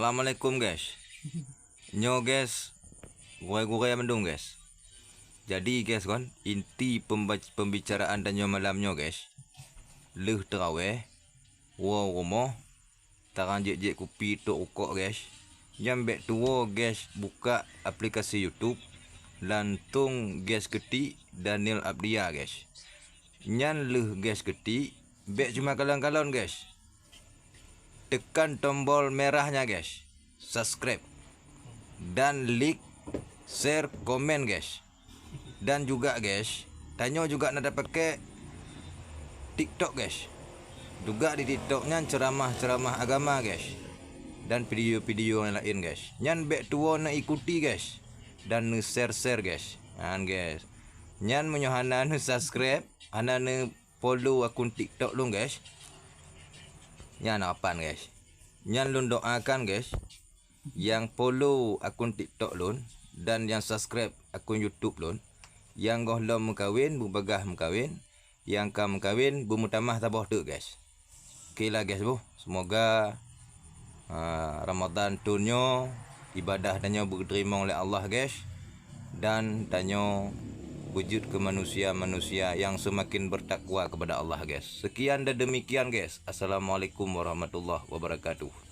Assalamualaikum guys. Nyo guys, gue mendung guys. Jadi guys kan, inti pembicaraan dan nyo malamnya guys. Leh terawih, wow romo, tarang jek kopi tok ukok guys. Nyambek tuwo guys buka aplikasi YouTube lantung guys ketik Daniel Abdia guys. Nyan leh guys ketik, bek cuma kalon-kalon guys. Tekan tombol merahnya guys, subscribe dan like, share, komen guys. Dan juga guys, Tanyo juga nada pakai TikTok guys. Juga di TikToknya ceramah-ceramah agama guys. Dan video-video yang lain guys. Nyan bek tuwo na ikuti guys. Dan nu share guys. An guys. Nyan menyohana nu subscribe, ana nu follow akun TikTok lu guys. Nyan apaan guys? Nyan lun doakan guys, yang follow akun TikTok lun dan yang subscribe akun YouTube lun, yang goh lom mengkawin, bu bagah mengkawin, yang kam mengkawin, bu mutamah tabah tu guys. Okey lah guys bu, semoga Ramadan tunyo ibadah danyo diterima oleh Allah guys, dan danyo wujud ke manusia-manusia yang semakin bertakwa kepada Allah guys. Sekian dan demikian guys. Assalamualaikum warahmatullahi wabarakatuh.